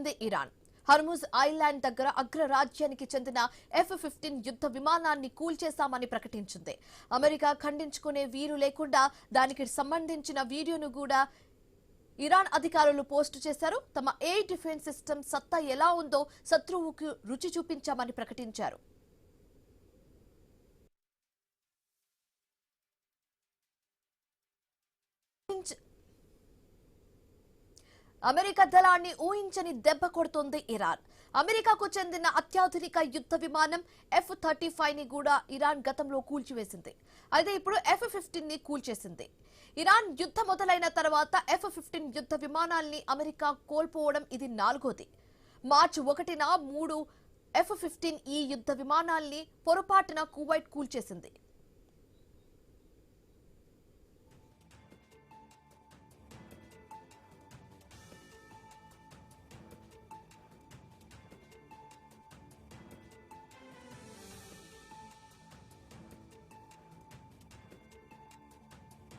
కూల్చింది Iran. Hormuz island దగ్గర అగ్రరాజ్యానికి చెందిన F-15 యుద్ధ విమానాన్ని కూల్చేశామని ప్రకటించింది. అమెరికా ఖండించుకునే వీలు లేకుండా దానికి సంబంధించిన వీడియోను కూడా ఇరాన్ అధికారులు పోస్టు చేశారు. తమ ఎయిర్ డిఫెన్స్ సిస్టమ్ సత్తా ఎలా ఉందో శత్రువుకు రుచి చూపించామని ప్రకటించారు. అమెరికా దళాన్ని ఊహించని దెబ్బ కొడుతోంది ఇరాన్. అమెరికాకు చెందిన అత్యాధునిక యుద్ధ విమానం F-35 ని కూడా ఇరాన్ గతంలో కూల్చివేసింది. అయితే ఇప్పుడు F-15 ని కూల్చేసింది. ఇరాన్ యుద్ధం మొదలైన తర్వాత F-15 యుద్ధ విమానాల్ని అమెరికా కోల్పోవడం ఇది 4ది. మార్చి 1న 3 F-15 ఈ యుద్ధ విమానాల్ని పొరపాటున కువైట్ కూల్చేసింది.